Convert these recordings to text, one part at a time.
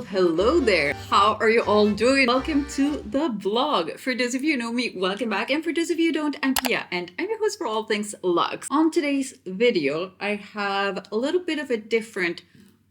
Hello there. How are you all doing? Welcome to the vlog. For those of you who know me, welcome back. And for those of you who don't, I'm Pia and I'm your host for all things luxe. On today's video, I have a little bit of a different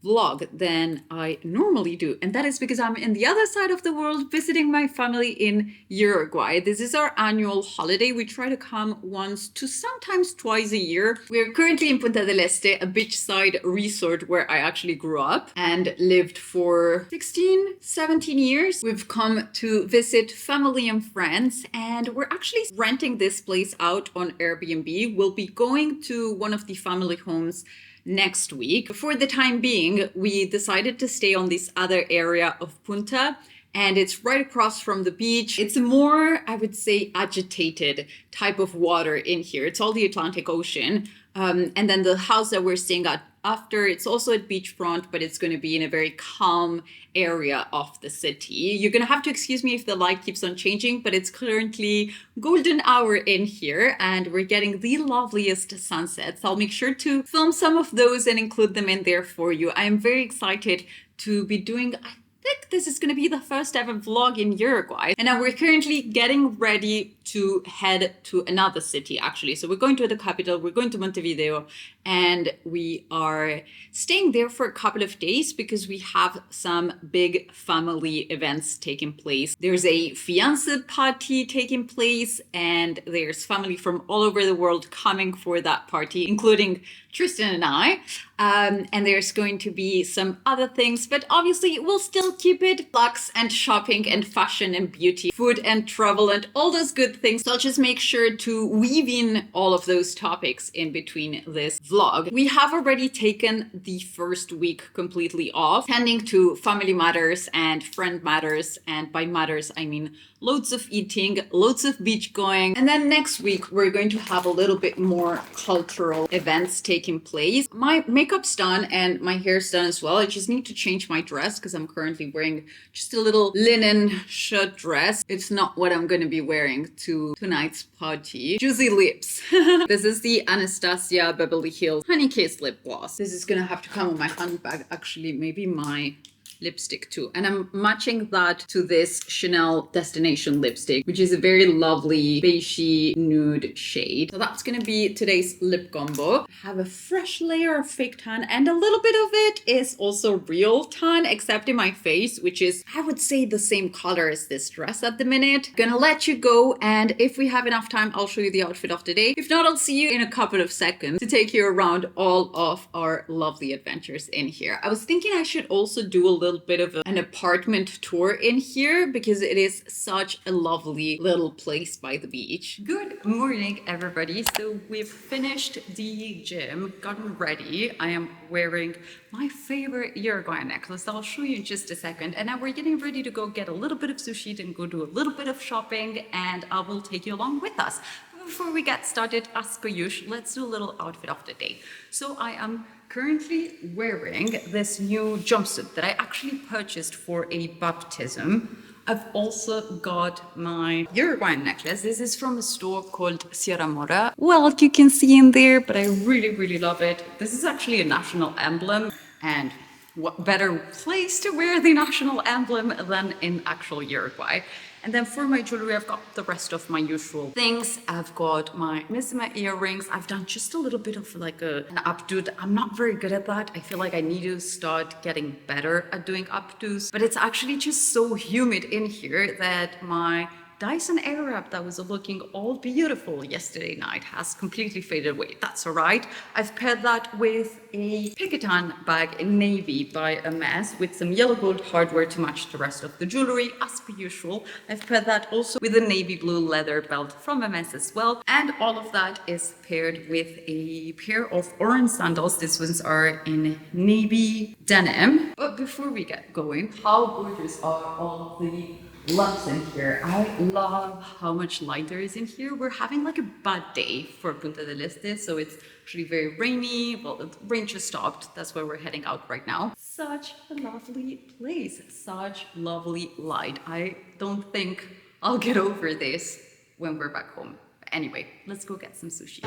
vlog than I normally do, and that is because I'm in the other side of the world visiting my family in Uruguay. This is our annual holiday. We try to come once to sometimes twice a year. We're currently in Punta del Este, a beachside resort where I actually grew up and lived for 16, 17 years. We've come to visit family and friends, and we're actually renting this place out on Airbnb. We'll be going to one of the family homes next week. For the time being, we decided to stay on this other area of Punta, and it's right across from the beach. It's a more, I would say, agitated type of water in here. It's all the Atlantic Ocean. And then the house that we're staying at after, it's also at beachfront, but it's going to be in a very calm area of the city. You're going to have to excuse me if the light keeps on changing, but it's currently golden hour in here and we're getting the loveliest sunsets. I'll make sure to film some of those and include them in there for you. I am very excited to be doing, I think this is going to be the first ever vlog in Uruguay. And now we're currently getting ready to head to another city, actually. So we're going to the capital, we're going to Montevideo, and we are staying there for a couple of days because we have some big family events taking place. There's a fiancé party taking place, and there's family from all over the world coming for that party, including Tristan and I. And there's going to be some other things, but obviously we'll still keep it luxe and shopping and fashion and beauty, food and travel and all those good things. So I'll just make sure to weave in all of those topics in between this vlog. We have already taken the first week completely off, tending to family matters and friend matters. And by matters, I mean loads of eating, loads of beach going. And then next week, we're going to have a little bit more cultural events taking place. My makeup's done and my hair's done as well. I just need to change my dress because I'm currently wearing just a little linen shirt dress. It's not what I'm going to be wearing to tonight's party. Juicy lips. This is the Anastasia Beverly Hills Honey Kiss lip gloss. This is going to have to come on my handbag. Actually, maybe my lipstick too, and I'm matching that to this Chanel Destination lipstick, which is a very lovely beigey nude shade. So that's gonna be today's lip combo. I have a fresh layer of fake tan, and a little bit of it is also real tan, except in my face, which is, I would say, the same color as this dress at the minute. Gonna let you go, and if we have enough time, I'll show you the outfit of the day. If not, I'll see you in a couple of seconds to take you around all of our lovely adventures in here. I was thinking I should also do a little bit of an apartment tour in here because it is such a lovely little place by the beach. Good morning, everybody. So we've finished the gym, gotten ready. I am wearing my favorite Uruguayan necklace that I'll show you in just a second. And now we're getting ready to go get a little bit of sushi and go do a little bit of shopping, and I will take you along with us. Before we get started, as per usual, let's do a little outfit of the day. So I am currently wearing this new jumpsuit that I actually purchased for a baptism. I've also got my Uruguayan necklace. This is from a store called Mora. Well, you can see in there, but I really love it. This is actually a national emblem, and what better place to wear the national emblem than in actual Uruguay. And then for my jewelry, I've got the rest of my usual things. I've got my Missima earrings. I've done just a little bit of like an updo. I'm not very good at that. I feel like I need to start getting better at doing updos. But it's actually just so humid in here that my Dyson Airwrap that was looking all beautiful yesterday night has completely faded away. That's all right. I've paired that with a picotin bag in navy by Agnès with some yellow gold hardware to match the rest of the jewelry as per usual. I've paired that also with a navy blue leather belt from Agnès as well. And all of that is paired with a pair of orange sandals. These ones are in navy denim. But before we get going, how gorgeous are all the loves in here. I love how much light there is in here. We're having like a bad day for Punta del Este, so it's actually very rainy. Well, the rain just stopped. That's where we're heading out right now. Such a lovely place, such lovely light. I don't think I'll get over this when we're back home. But anyway, let's go get some sushi.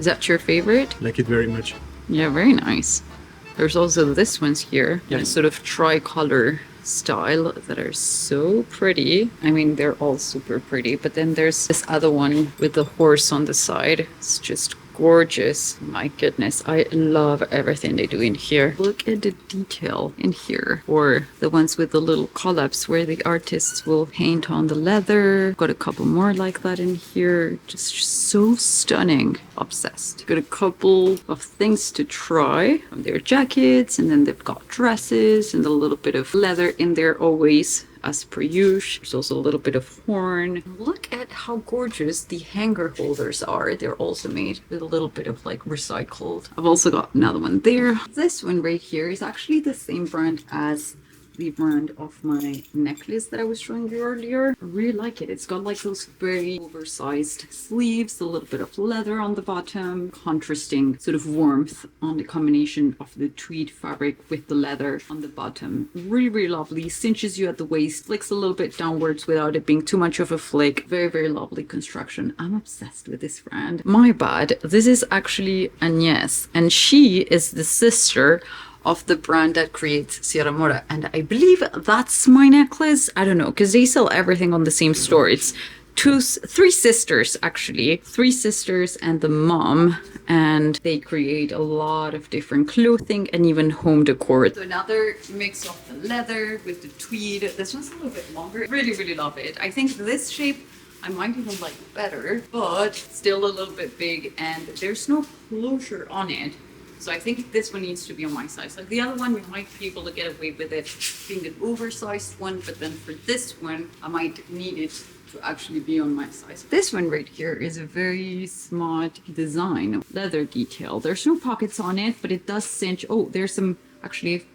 Is that your favorite? Like it very much. Yeah, very nice. There's also this ones here in a sort of tricolor style that are so pretty. I mean, they're all super pretty, but then there's this other one with the horse on the side. It's just gorgeous. My goodness, I love everything they do in here. Look at the detail in here, or the ones with the little collabs where the artists will paint on the leather. Got a couple more like that in here. Just so stunning. Obsessed. Got a couple of things to try from their jackets, and then they've got dresses and a little bit of leather in there always, as per usual. There's also a little bit of horn. Look at how gorgeous the hanger holders are. They're also made with a little bit of like recycled. I've also got another one there. This one right here is actually the same brand as the brand of my necklace that I was showing you earlier. I really like it. It's got like those very oversized sleeves, a little bit of leather on the bottom, contrasting sort of warmth on the combination of the tweed fabric with the leather on the bottom. Really, really lovely. Cinches you at the waist, flicks a little bit downwards without it being too much of a flick. Very, very lovely construction. I'm obsessed with this brand. My bad. This is actually Agnès, and she is the sister of the brand that creates Sierra Mora, and I believe that's my necklace. I don't know, because they sell everything on the same store. It's three sisters, actually. Three sisters and the mom, and they create a lot of different clothing and even home decor. So another mix of the leather with the tweed. This one's a little bit longer. Really, really love it. I think this shape I might even like better, but still a little bit big, and there's no closure on it. So I think this one needs to be on my size. Like the other one, you might be able to get away with it being an oversized one, but then for this one, I might need it to actually be on my size. This one right here is a very smart design, leather detail. There's no pockets on it, but it does cinch. Oh, there's some, actually,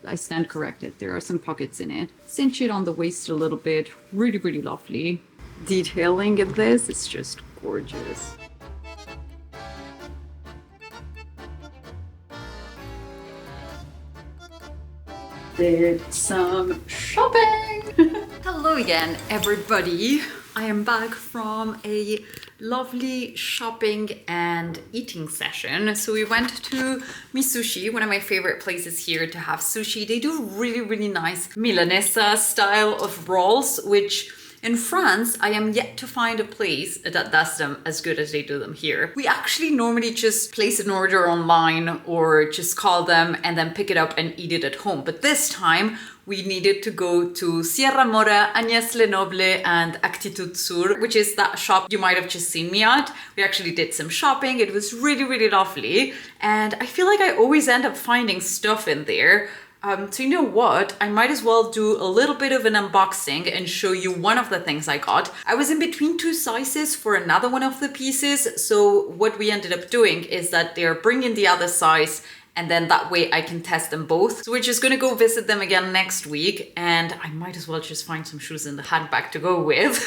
I stand corrected. There are some pockets in it. Cinch it on the waist a little bit. Really, really lovely. Detailing in this is just gorgeous. Did some shopping. Hello again, everybody. I am back from a lovely shopping and eating session. So we went to Misushi, one of my favorite places here to have sushi. They do really, really nice Milanese style of rolls, which in France, I am yet to find a place that does them as good as they do them here. We actually normally just place an order online or just call them and then pick it up and eat it at home. But this time, we needed to go to Sierra Mora, Agnès Lenoble, and Actitud Sur, which is that shop you might have just seen me at. We actually did some shopping. It was really, really lovely. And I feel like I always end up finding stuff in there. So you know what, I might as well do a little bit of an unboxing and show you one of the things I got. I was in between two sizes for another one of the pieces. So what we ended up doing is that they're bringing the other size, and then that way I can test them both. So we're just gonna go visit them again next week, and I might as well just find some shoes in the handbag to go with.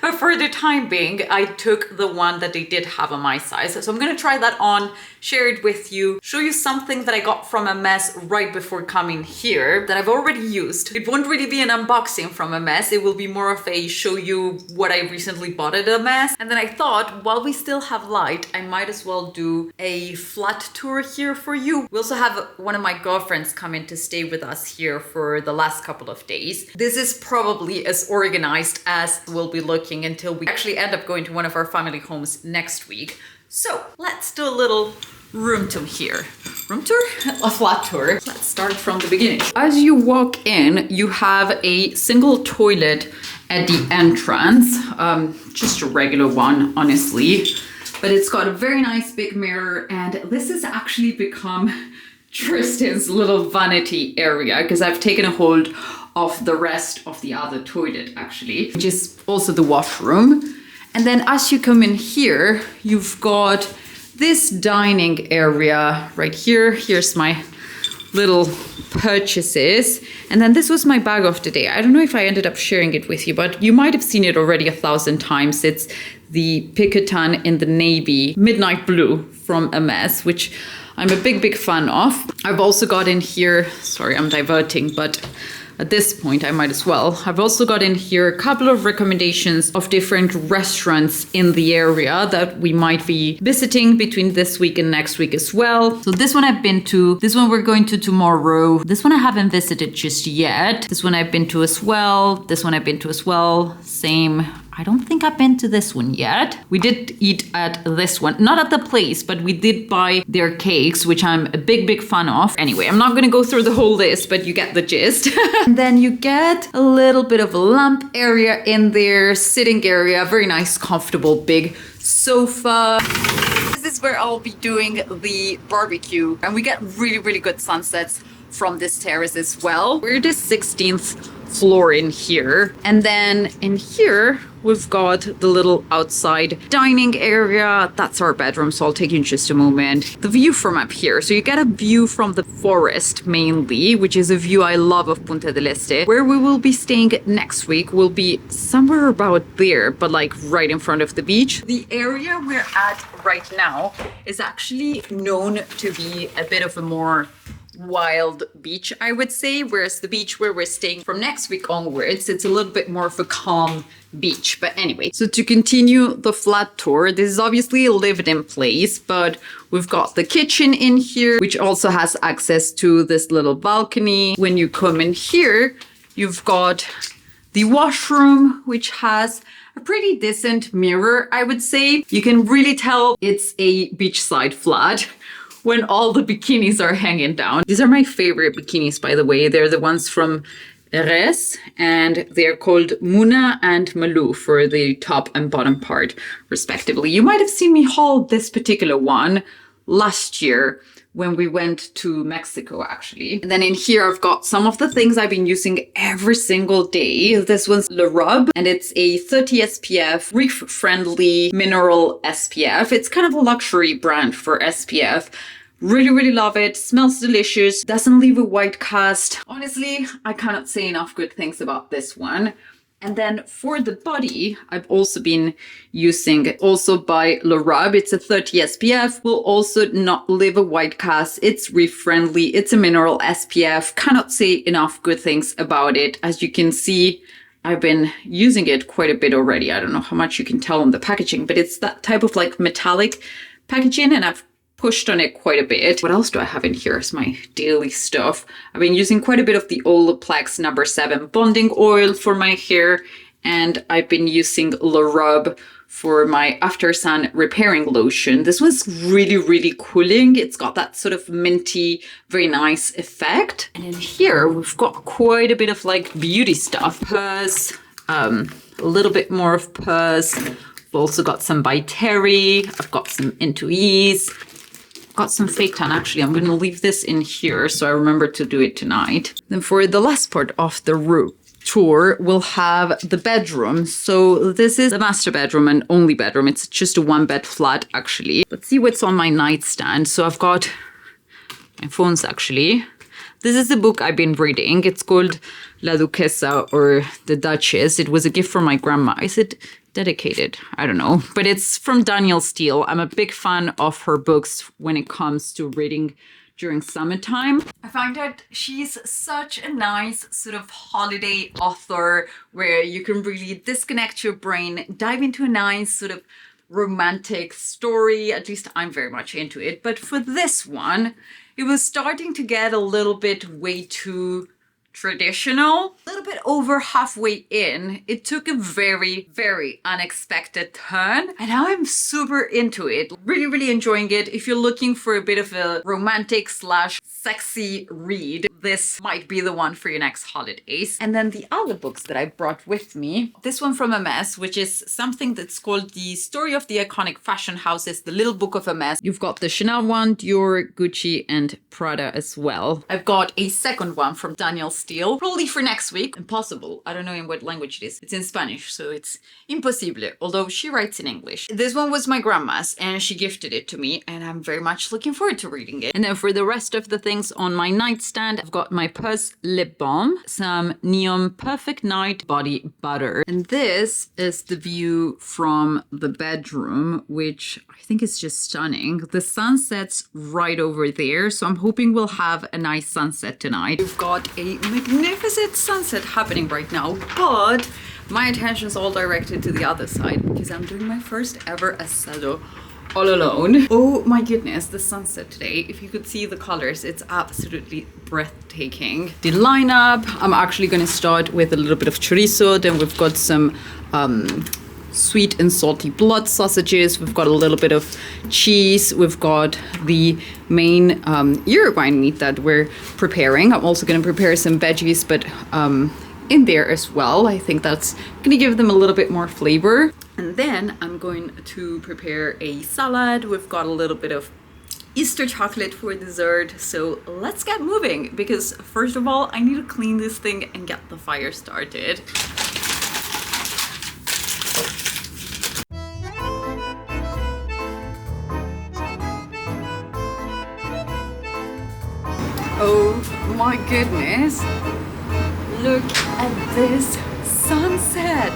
But for the time being, I took the one that they did have on my size. So I'm gonna try that on, share it with you, show you something that I got from Hermès right before coming here that I've already used. It won't really be an unboxing from Hermès. It will be more of a show you what I recently bought at Hermès. And then I thought, while we still have light, I might as well do a flat tour here for you. We also have one of my girlfriends come in to stay with us here for the last couple of days. This is probably as organized as we'll be looking until we actually end up going to one of our family homes next week. So let's do a little room tour here. Room tour? A flat tour. Let's start from the beginning. As you walk in, you have a single toilet at the entrance. Just a regular one, honestly. But it's got a very nice big mirror, and this has actually become Tristan's little vanity area because I've taken a hold of the rest of the other toilet, actually, which is also the washroom. And then as you come in here, you've got this dining area right here. Here's my little purchases. And then this was my bag of the day. I don't know if I ended up sharing it with you, but you might have seen it already 1,000 times. It's the picotin in the navy midnight blue from Hermès, which I'm a big, big fan of. I've also got in here, sorry, I'm diverting, but at this point, I might as well. I've also got in here a couple of recommendations of different restaurants in the area that we might be visiting between this week and next week as well. So this one I've been to, this one we're going to tomorrow. This one I haven't visited just yet. This one I've been to as well. This one I've been to as well. Same. I don't think I've been to this one yet. We did eat at this one, not at the place, but we did buy their cakes, which I'm a big fan of. Anyway, I'm not gonna go through the whole list, but you get the gist. And then you get a little bit of a lamp area in there, sitting area, very nice, comfortable, big sofa. This is where I'll be doing the barbecue, and we get really good sunsets from this terrace as well. We're the 16th floor in here, and then in here we've got the little outside dining area. That's our bedroom, so I'll take you in just a moment. The view from up here, so you get a view from the forest mainly, which is a view I love of Punta del Este. Where we will be staying next week will be somewhere about there, but like right in front of the beach. The area we're at right now is actually known to be a bit of a more wild beach, I would say, whereas the beach where we're staying from next week onwards, it's a little bit more of a calm beach. But anyway, so to continue the flat tour, this is obviously a lived-in place, but we've got the kitchen in here, which also has access to this little balcony. When you come in here, you've got the washroom, which has a pretty decent mirror, I would say. You can really tell it's a beachside flat when all the bikinis are hanging down. These are my favorite bikinis, by the way. They're the ones from HERMès, and they're called Muna and Malou for the top and bottom part, respectively. You might have seen me haul this particular one last year when we went to Mexico, actually. And then in here, I've got some of the things I've been using every single day. This one's Lenoble, and it's a 30 SPF, reef-friendly mineral SPF. It's kind of a luxury brand for SPF. Really love it. Smells delicious. Doesn't leave a white cast. Honestly, I cannot say enough good things about this one. And then for the body, I've also been using also by Lenoble. It's a 30 SPF. Will also not leave a white cast. It's reef friendly. It's a mineral SPF. Cannot say enough good things about it. As you can see, I've been using it quite a bit already. I don't know how much you can tell on the packaging, but it's that type of like metallic packaging, and I've pushed on it quite a bit. What else do I have in here as my daily stuff? I've been using quite a bit of the Olaplex No. 7 bonding oil for my hair, and I've been using Lenoble for my after sun repairing lotion. This one's really cooling. It's got that sort of minty, very nice effect. And in here, we've got quite a bit of like beauty stuff. PERS, a little bit more of PERS. I've also got some by Terry. I've got some Into Ease. Got some fake tan. Actually, I'm going to leave this in here so I remember to do it tonight. Then for the last part of the tour, we'll have the bedroom. So this is the master bedroom and only bedroom. It's just a one bed flat, actually. Let's see what's on my nightstand. So I've got my phones, actually. This is the book I've been reading. It's called La Duquesa, or The Duchess. It was a gift from my grandma. Is it dedicated? I don't know. But it's from Danielle Steele. I'm a big fan of her books when it comes to reading during summertime. I find that she's such a nice sort of holiday author where you can really disconnect your brain, dive into a nice sort of romantic story. At least I'm very much into it. But for this one, it was starting to get a little bit way too traditional. A little bit over halfway in, it took a very unexpected turn, and now I'm super into it. Really enjoying it. If you're looking for a bit of a romantic slash sexy read, this might be the one for your next holidays. And then the other books that I brought with me, this one from Hermès, which is something that's called The Story of the Iconic Fashion Houses, the Little Book of Hermès. You've got the Chanel one, Dior, Gucci, and Prada as well. I've got a second one from Danielle Steele, probably for next week. Impossible. I don't know in what language it is. It's in Spanish, so it's imposible, although she writes in English. This one was my grandma's, and she gifted it to me, and I'm very much looking forward to reading it. And then for the rest of the things on my nightstand, I've got my PERS lip balm, some Neon Perfect Night body butter, and this is the view from the bedroom, which I think is just stunning. The sun sets right over there, so I'm hoping we'll have a nice sunset tonight. We've got a magnificent sunset happening right now, but my attention is all directed to the other side because I'm doing my first ever asado all alone. Oh my goodness, the sunset today. If you could see the colors, it's absolutely breathtaking. The lineup, I'm actually going to start with a little bit of chorizo. Then we've got some sweet and salty blood sausages. We've got a little bit of cheese. We've got the main Uruguayan meat that we're preparing. I'm also going to prepare some veggies, but in there as well. I think that's going to give them a little bit more flavor. And then I'm going to prepare a salad. We've got a little bit of Easter chocolate for dessert. So let's get moving, because first of all, I need to clean this thing and get the fire started. Oh my goodness. Look at this sunset.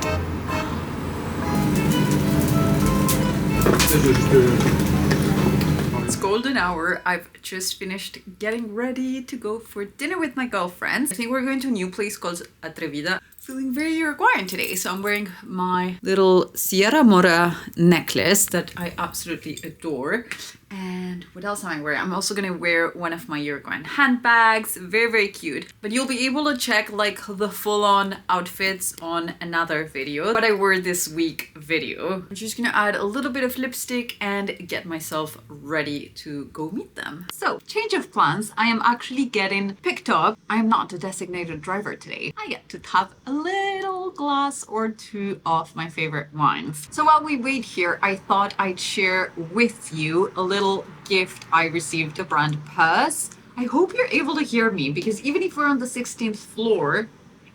It's golden hour. I've just finished getting ready to go for dinner with my girlfriends. I think we're going to a new place called Atrevida. Feeling very Uruguayan today, so I'm wearing my little Sierra Mora necklace that I absolutely adore. And what else am I wearing? I'm also gonna wear one of my Uruguayan handbags. Very, very cute. But you'll be able to check like the full-on outfits on another video. What I wore this week video. I'm just gonna add a little bit of lipstick and get myself ready to go meet them. So, change of plans. I am actually getting picked up. I am not the designated driver today. I get to have a little glass or two of my favorite wines. So while we wait here, I thought I'd share with you a little gift I received, the brand PERS. I hope you're able to hear me, because even if we're on the 16th floor,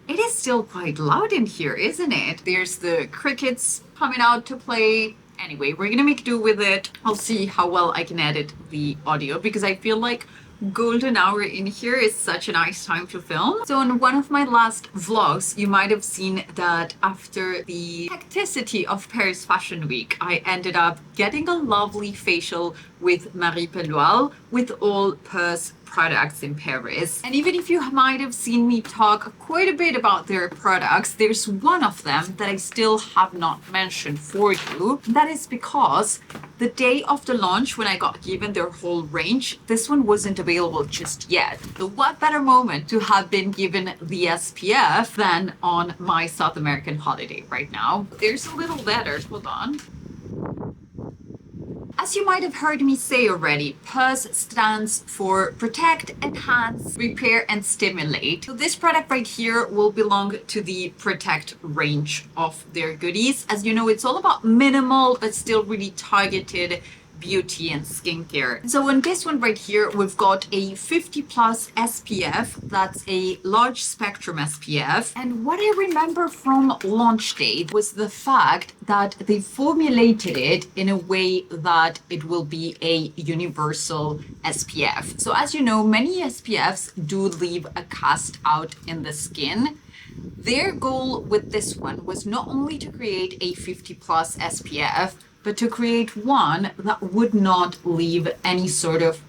it is still quite loud in here, isn't it? There's the crickets coming out to play. Anyway, we're gonna make do with it. I'll see how well I can edit the audio, because I feel like golden hour in here is such a nice time to film. So in one of my last vlogs, you might have seen that after the hecticity of Paris Fashion Week, I ended up getting a lovely facial with Marie Pelloil with all PERS products in Paris. And even if you might have seen me talk quite a bit about their products, there's one of them that I still have not mentioned for you. That is because the day of the launch, when I got given their whole range, this one wasn't available just yet. So what better moment to have been given the SPF than on my South American holiday right now? There's a little letter, hold on. As you might have heard me say already, PERS stands for Protect, Enhance, Repair and Stimulate. So this product right here will belong to the Protect range of their goodies. As you know, it's all about minimal but still really targeted beauty and skincare. So on this one right here, we've got a 50 plus SPF. That's a large spectrum SPF. And what I remember from launch date was the fact that they formulated it in a way that it will be a universal SPF. So as you know, many SPFs do leave a cast out in the skin. Their goal with this one was not only to create a 50 plus SPF, but to create one that would not leave any sort of,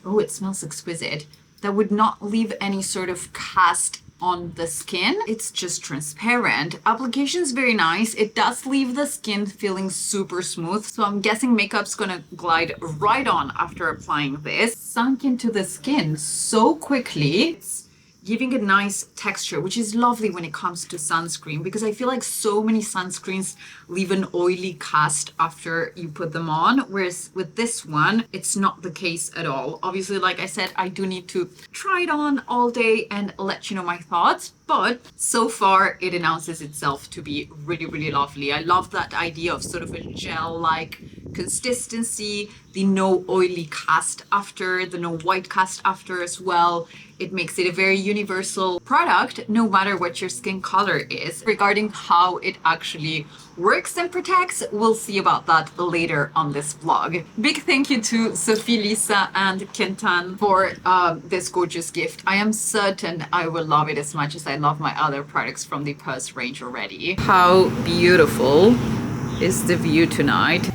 oh, it smells exquisite, that would not leave any sort of cast on the skin. It's just transparent. Application is very nice. It does leave the skin feeling super smooth. So I'm guessing makeup's gonna glide right on after applying this. Sunk into the skin so quickly. It's giving a nice texture, which is lovely when it comes to sunscreen, because I feel like so many sunscreens leave an oily cast after you put them on, whereas with this one, it's not the case at all. Obviously, like I said, I do need to try it on all day and let you know my thoughts, but so far it announces itself to be really, really lovely. I love that idea of sort of a gel-like consistency, the no oily cast after, the no white cast after as well. It makes it a very universal product, no matter what your skin color is. Regarding how it actually works and protects, we'll see about that later on this vlog. Big thank you to Sophie, Lisa, and Kentan for this gorgeous gift. I am certain I will love it as much as I love my other products from the PERS range already. How beautiful is the view tonight?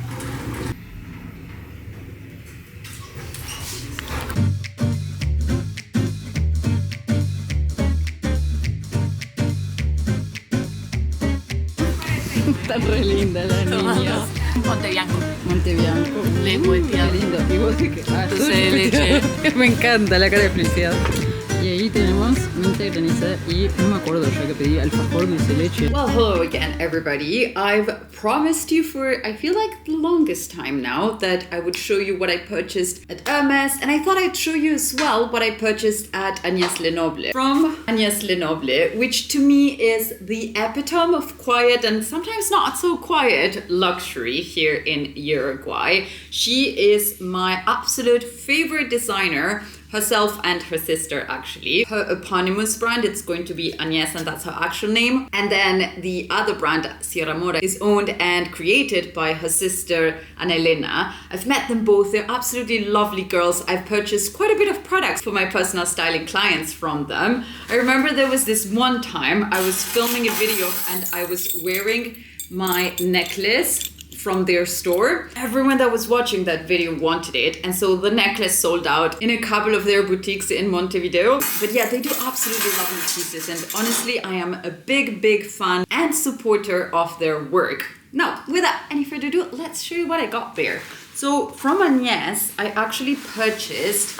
Está re linda la niña. Monte Bianco. Monte Bianco. Lengua de Qué lindo. Y vos de que Dulce de leche. Me encanta la cara de felicidad. Y ahí tenemos menta granizada y no me acuerdo ya que pedí alfajor dulce de leche. Well, hello again, everybody. I've promised you for, I feel like, the longest time now that I would show you what I purchased at Hermès, and I thought I'd show you as well what I purchased at Agnès Lenoble. From Agnès Lenoble, which to me is the epitome of quiet and sometimes not so quiet luxury here in Uruguay. She is my absolute favorite designer. Herself and her sister, actually. Her eponymous brand, it's going to be Agnès, and that's her actual name. And then the other brand, Mora, is owned and created by her sister, Annelena. I've met them both. They're absolutely lovely girls. I've purchased quite a bit of products for my personal styling clients from them. I remember there was this one time I was filming a video and I was wearing my necklace from their store. Everyone that was watching that video wanted it, and so the necklace sold out in a couple of their boutiques in Montevideo. But yeah, they do absolutely lovely pieces, and honestly, I am a big fan and supporter of their work. Now, without any further ado, let's show you what I got there. So from Agnès, I actually purchased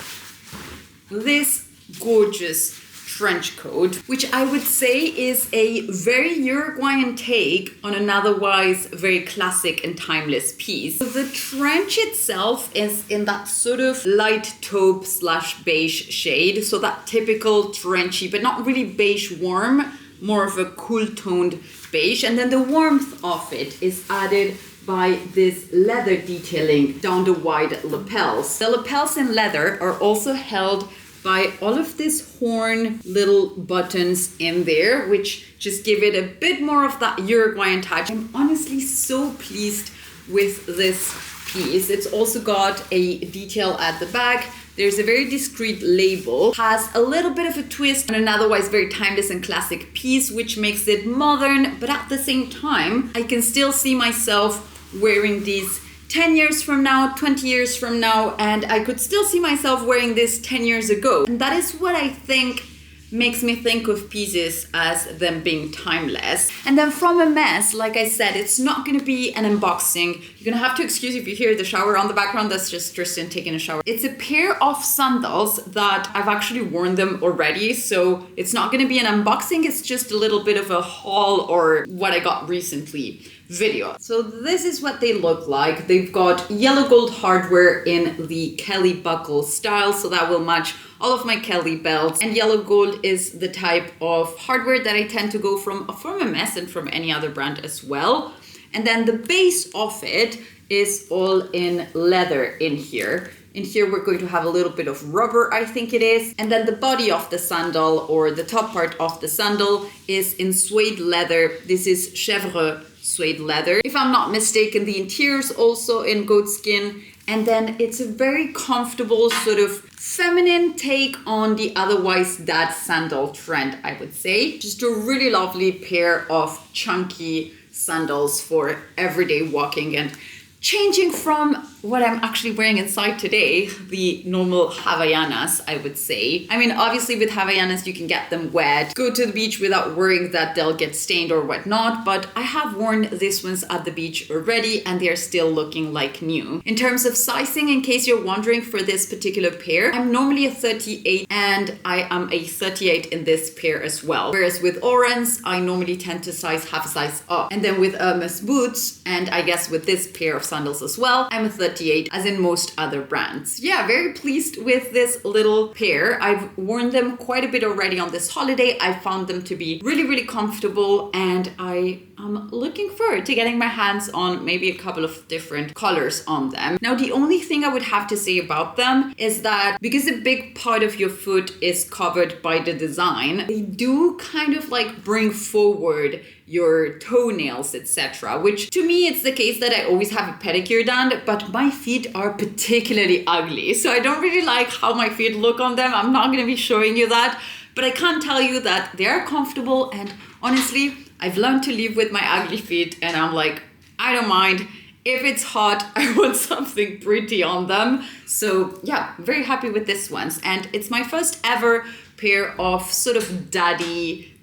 this gorgeous trench coat, which I would say is a very Uruguayan take on an otherwise very classic and timeless piece. The trench itself is in that sort of light taupe / beige shade, so that typical trenchy, but not really beige warm, more of a cool toned beige, and then the warmth of it is added by this leather detailing down the wide lapels. The lapels in leather are also held by all of these horn little buttons in there, which just give it a bit more of that Uruguayan touch. I'm honestly so pleased with this piece. It's also got a detail at the back. There's a very discreet label, has a little bit of a twist on an otherwise very timeless and classic piece, which makes it modern, but at the same time, I can still see myself wearing these 10 years from now, 20 years from now, and I could still see myself wearing this 10 years ago. And that is what I think makes me think of pieces as them being timeless. And then from Hermès, like I said, it's not going to be an unboxing. You're going to have to excuse if you hear the shower on the background. That's just Tristan taking a shower. It's a pair of sandals that I've actually worn them already, so it's not going to be an unboxing. It's just a little bit of a haul or what I got recently video. So this is what they look like. They've got yellow gold hardware in the Kelly buckle style, so that will match all of my Kelly belts. And yellow gold is the type of hardware that I tend to go from Hermès and from any other brand as well. And then the base of it is all in leather in here. In here, we're going to have a little bit of rubber, I think it is. And then the body of the sandal, or the top part of the sandal, is in suede leather. This is chèvre suede leather. If I'm not mistaken, the interior is also in goat skin. And then it's a very comfortable sort of feminine take on the otherwise dad sandal trend, I would say. Just a really lovely pair of chunky sandals for everyday walking and changing from what I'm actually wearing inside today, the normal Havaianas, I would say. I mean, obviously with Havaianas, you can get them wet, go to the beach without worrying that they'll get stained or whatnot, but I have worn these ones at the beach already and they're still looking like new. In terms of sizing, in case you're wondering for this particular pair, I'm normally a 38 and I am a 38 in this pair as well. Whereas with Orange, I normally tend to size half a size up. And then with Hermès boots, and I guess with this pair of sandals as well, I'm a 38, as in most other brands. Yeah, very pleased with this little pair. I've worn them quite a bit already on this holiday. I found them to be really comfortable, and I am looking forward to getting my hands on maybe a couple of different colors on them. Now, the only thing I would have to say about them is that because a big part of your foot is covered by the design, they do kind of like bring forward your toenails, etc. Which to me, it's the case that I always have a pedicure done, but my feet are particularly ugly. So I don't really like how my feet look on them. I'm not going to be showing you that, but I can tell you that they are comfortable, and honestly, I've learned to live with my ugly feet, and I'm like, I don't mind. If it's hot, I want something pretty on them. So yeah, very happy with this ones. And it's my first ever pair of sort of daddy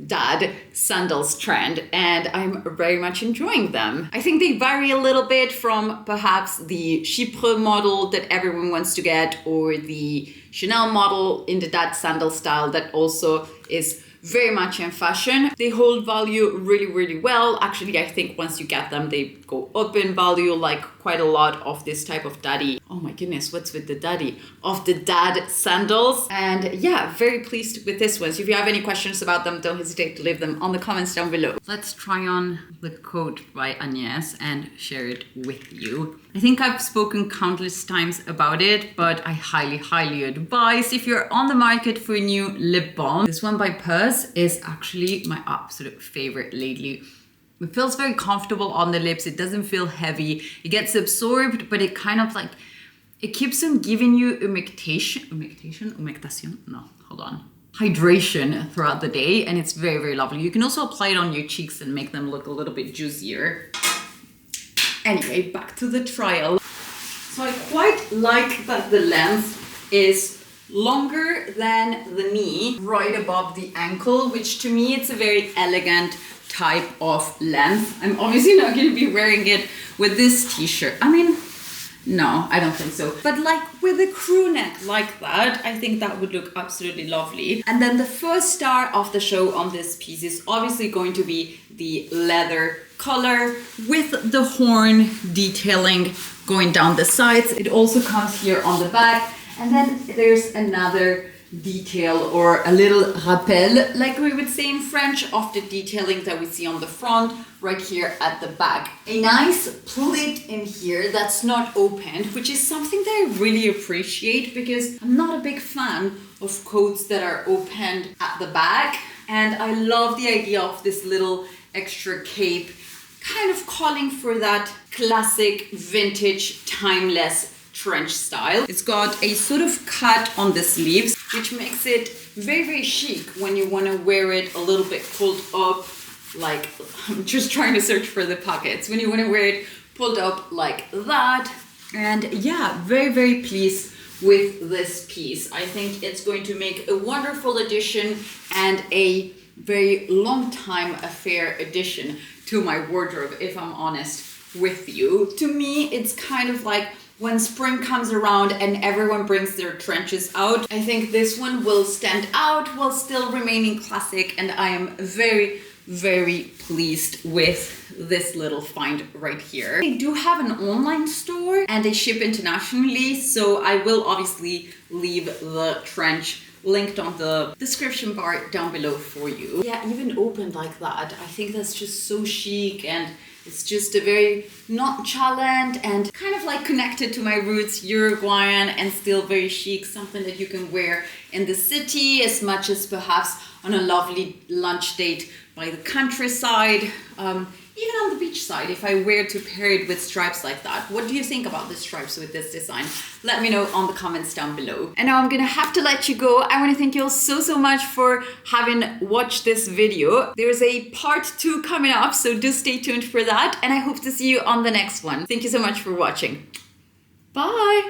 dad sandals trend, and I'm very much enjoying them. I think they vary a little bit from perhaps the Chypre model that everyone wants to get, or the Chanel model in the dad sandal style that also is very much in fashion. They hold value really, really well. Actually, I think once you get them, they go up in value, like quite a lot of this type of daddy. Oh my goodness, what's with the daddy? Of the dad sandals. And yeah, very pleased with this one. So if you have any questions about them, don't hesitate to leave them on the comments down below. Let's try on the coat by Agnès and share it with you. I think I've spoken countless times about it, but I highly, highly advise if you're on the market for a new lip balm. This one by PERS is actually my absolute favorite lately. It feels very comfortable on the lips. It doesn't feel heavy. It gets absorbed, but it kind of like, it keeps on giving you hydration throughout the day, and it's very, very lovely. You can also apply it on your cheeks and make them look a little bit juicier. Anyway, back to the trial. So I quite like that the length is longer than the knee, right above the ankle, which to me it's a very elegant type of length. I'm obviously not going to be wearing it with this t-shirt. I mean, no, I don't think so. But like with a crew neck like that, I think that would look absolutely lovely. And then the first star of the show on this piece is obviously going to be the leather color with the horn detailing going down the sides. It also comes here on the back. And then there's another detail, or a little rappel, like we would say in French, of the detailing that we see on the front, right here at the back. A nice pleat in here that's not opened, which is something that I really appreciate, because I'm not a big fan of coats that are opened at the back. And I love the idea of this little extra cape, kind of calling for that classic, vintage, timeless trench style. It's got a sort of cut on the sleeves, which makes it very, very chic when you want to wear it a little bit pulled up, like, I'm just trying to search for the pockets, when you want to wear it pulled up like that. And yeah, very, very pleased with this piece. I think it's going to make a wonderful addition and a very long time affair addition to my wardrobe, if I'm honest with you. To me, it's kind of like when spring comes around and everyone brings their trenches out. I think this one will stand out while still remaining classic, and I am very, very pleased with this little find right here. They do have an online store and they ship internationally, so I will obviously leave the trench linked on the description bar down below for you. Yeah, even opened like that, I think that's just so chic, and it's just a very nonchalant and kind of like connected to my roots, Uruguayan, and still very chic, something that you can wear in the city as much as perhaps on a lovely lunch date by the countryside, even on the beach side, if I were to pair it with stripes like that. What do you think about the stripes with this design? Let me know on the comments down below. And now I'm gonna have to let you go. I wanna thank you all so much for having watched this video. There's a part 2 coming up, so do stay tuned for that. And I hope to see you on the next one. Thank you so much for watching. Bye.